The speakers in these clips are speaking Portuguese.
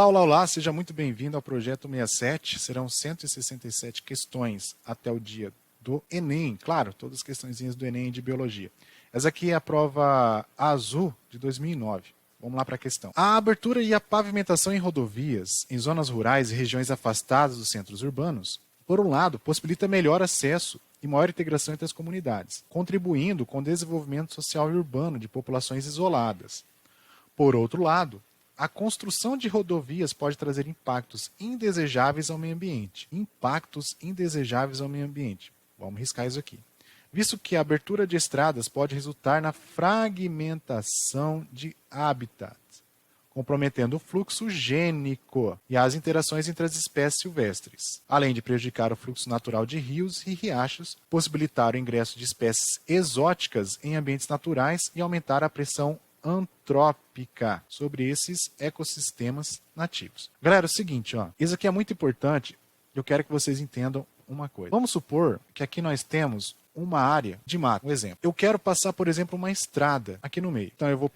Olá, olá, seja muito bem-vindo ao Projeto 67. Serão 167 questões até o dia do Enem. Claro, todas as questõezinhas do Enem de Biologia. Essa aqui é a prova azul de 2009. Vamos lá para a questão. A abertura e a pavimentação em rodovias em zonas rurais e regiões afastadas dos centros urbanos, por um lado, possibilita melhor acesso e maior integração entre as comunidades, contribuindo com o desenvolvimento social e urbano de populações isoladas. Por outro lado, a construção de rodovias pode trazer impactos indesejáveis ao meio ambiente. Impactos indesejáveis ao meio ambiente. Vamos riscar isso aqui. Visto que a abertura de estradas pode resultar na fragmentação de habitats, comprometendo o fluxo gênico e as interações entre as espécies silvestres, além de prejudicar o fluxo natural de rios e riachos, possibilitar o ingresso de espécies exóticas em ambientes naturais e aumentar a pressão antrópica sobre esses ecossistemas nativos. Galera, é o seguinte, ó, isso aqui é muito importante, eu quero que vocês entendam uma coisa. Vamos supor que aqui nós temos uma área de mato, um exemplo. Eu quero passar, por exemplo, uma estrada aqui no meio. Então eu vou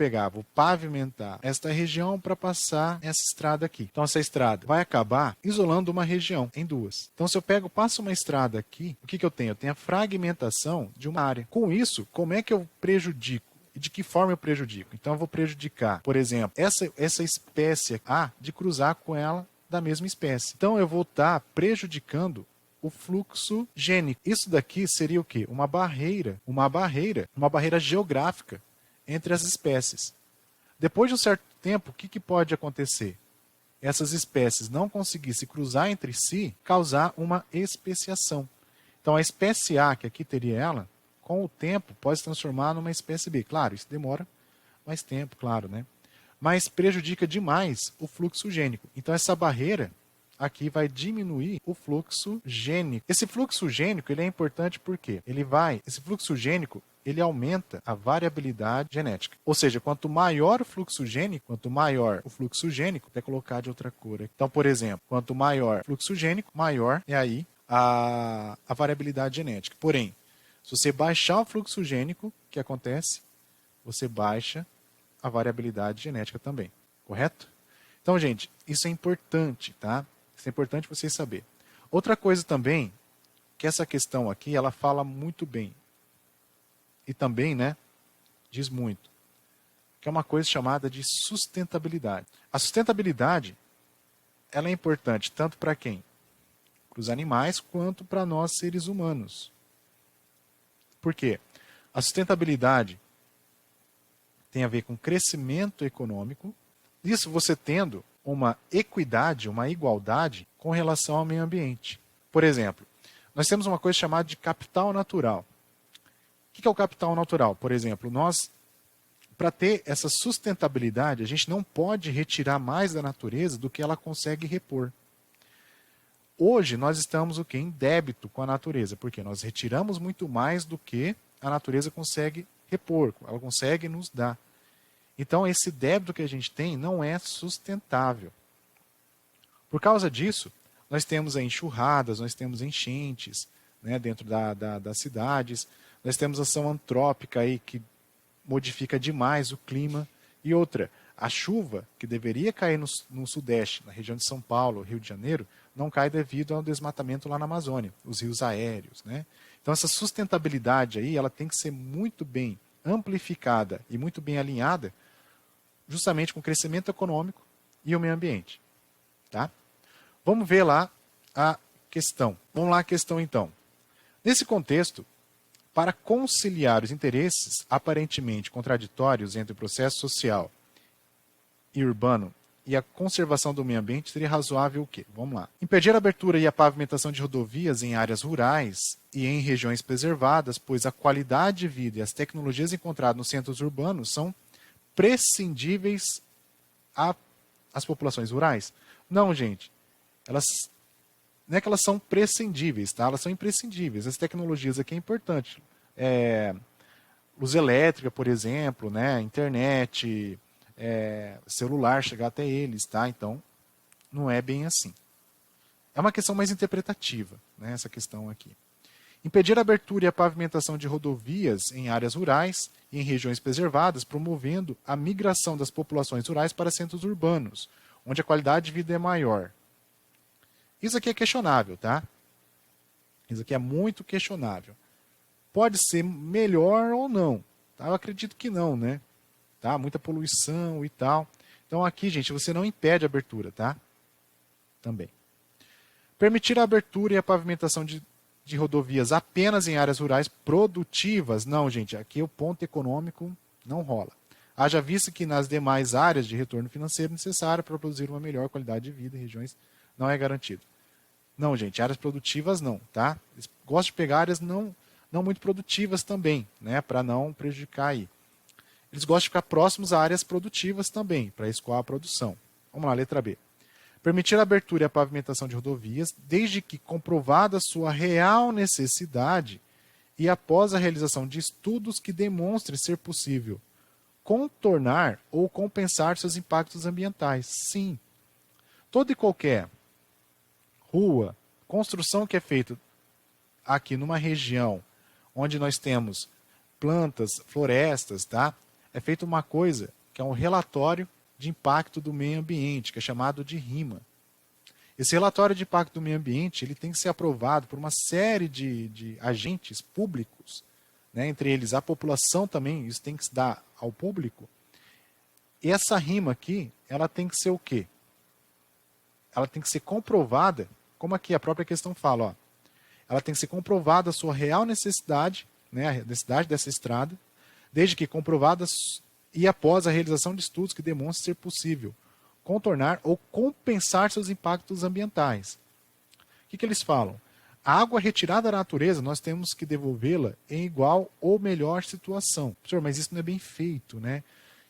pavimentar esta região para passar essa estrada aqui. Então essa estrada vai acabar isolando uma região em duas. Então se eu passo uma estrada aqui, o que eu tenho? Eu tenho a fragmentação de uma área. Com isso, como é que eu prejudico? E de que forma eu prejudico? Então eu vou prejudicar, por exemplo, essa espécie A de cruzar com ela da mesma espécie. Então eu vou estar prejudicando o fluxo gênico. Isso daqui seria o quê? Uma barreira geográfica entre as espécies. Depois de um certo tempo, o que pode acontecer? Essas espécies não conseguir se cruzar entre si, causar uma especiação. Então a espécie A, que aqui teria ela, com o tempo pode se transformar numa espécie B. Claro, isso demora mais tempo, claro, né? Mas prejudica demais o fluxo gênico. Então essa barreira aqui vai diminuir o fluxo gênico. Esse fluxo gênico ele é importante porque esse fluxo gênico ele aumenta a variabilidade genética. Ou seja, quanto maior o fluxo gênico, até colocar de outra cor. Então, por exemplo, quanto maior o fluxo gênico, maior é aí a variabilidade genética. Porém, se você baixar o fluxo gênico, o que acontece? Você baixa a variabilidade genética também, correto? Então, gente, isso é importante, tá? Isso é importante vocês saberem. Outra coisa também, que essa questão aqui, ela fala muito bem. E também, né, diz muito. Que é uma coisa chamada de sustentabilidade. A sustentabilidade, ela é importante tanto para quem? Para os animais, quanto para nós, seres humanos. Por quê? A sustentabilidade tem a ver com crescimento econômico. Isso você tendo uma equidade, uma igualdade com relação ao meio ambiente. Por exemplo, nós temos uma coisa chamada de capital natural. O que é o capital natural? Por exemplo, para ter essa sustentabilidade, a gente não pode retirar mais da natureza do que ela consegue repor. Hoje nós estamos em débito com a natureza, porque nós retiramos muito mais do que a natureza consegue repor, ela consegue nos dar. Então esse débito que a gente tem não é sustentável. Por causa disso, nós temos enxurradas, nós temos enchentes, né, dentro das cidades, nós temos ação antrópica aí que modifica demais o clima. E outra, a chuva que deveria cair no Sudeste, na região de São Paulo, Rio de Janeiro, não cai devido ao desmatamento lá na Amazônia, os rios aéreos, né? Então essa sustentabilidade aí, ela tem que ser muito bem amplificada e muito bem alinhada justamente com o crescimento econômico e o meio ambiente, tá? Vamos ver lá a questão. Vamos lá a questão então. Nesse contexto, para conciliar os interesses aparentemente contraditórios entre o processo social e urbano e a conservação do meio ambiente, seria razoável o quê? Vamos lá. Impedir a abertura e a pavimentação de rodovias em áreas rurais e em regiões preservadas, pois a qualidade de vida e as tecnologias encontradas nos centros urbanos são prescindíveis às populações rurais? Não, gente. Não é que elas são prescindíveis, tá? Elas são imprescindíveis. As tecnologias aqui é importante. Luz elétrica, por exemplo, né? Internet, celular, chegar até eles, tá? Então, não é bem assim. É uma questão mais interpretativa, né? Essa questão aqui. Impedir a abertura e a pavimentação de rodovias em áreas rurais e em regiões preservadas, promovendo a migração das populações rurais para centros urbanos, onde a qualidade de vida é maior. Isso aqui é questionável, tá? Isso aqui é muito questionável. Pode ser melhor ou não. Tá? Eu acredito que não, né? Tá? Muita poluição e tal. Então aqui, gente, você não impede a abertura, tá? Também. Permitir a abertura e a pavimentação de rodovias apenas em áreas rurais produtivas. Não, gente, aqui o ponto econômico não rola. Haja vista que nas demais áreas de retorno financeiro necessário para produzir uma melhor qualidade de vida em regiões não é garantido. Não, gente, áreas produtivas não, tá? Eles gostam de pegar áreas não muito produtivas também, né? Para não prejudicar aí. Eles gostam de ficar próximos a áreas produtivas também, para escoar a produção. Vamos lá, letra B. Permitir a abertura e a pavimentação de rodovias, desde que comprovada sua real necessidade e após a realização de estudos que demonstrem ser possível contornar ou compensar seus impactos ambientais. Sim. Toda e qualquer rua, construção que é feita aqui numa região onde nós temos plantas, florestas, tá? É feita uma coisa que é um relatório de impacto do meio ambiente, que é chamado de RIMA. Esse relatório de impacto do meio ambiente ele tem que ser aprovado por uma série de agentes públicos, né? Entre eles a população também, isso tem que se dar ao público. E essa RIMA aqui, ela tem que ser o quê? Ela tem que ser comprovada, como aqui a própria questão fala, ó, ela tem que ser comprovada a sua real necessidade, né, a necessidade dessa estrada, desde que comprovada e após a realização de estudos que demonstrem ser possível contornar ou compensar seus impactos ambientais. O que eles falam? A água retirada da natureza, nós temos que devolvê-la em igual ou melhor situação. Professor, mas isso não é bem feito, né?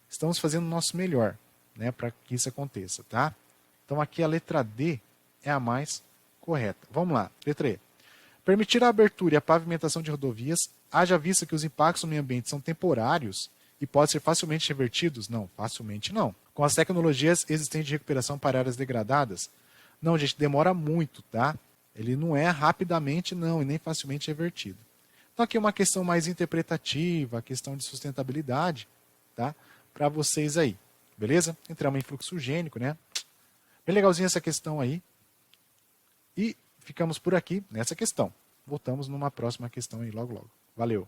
Estamos fazendo o nosso melhor, né, para que isso aconteça, tá? Então aqui a letra D é a mais correta. Vamos lá, letra E. Permitir a abertura e a pavimentação de rodovias, haja vista que os impactos no meio ambiente são temporários e podem ser facilmente revertidos? Não, facilmente não. Com as tecnologias existentes de recuperação para áreas degradadas? Não, gente, demora muito, tá? Ele não é rapidamente, não, e nem facilmente revertido. Então aqui é uma questão mais interpretativa, a questão de sustentabilidade, tá? Para vocês aí, beleza? Entramos em fluxogênico, né? Bem legalzinha essa questão aí. E ficamos por aqui nessa questão. Voltamos numa próxima questão aí logo logo. Valeu!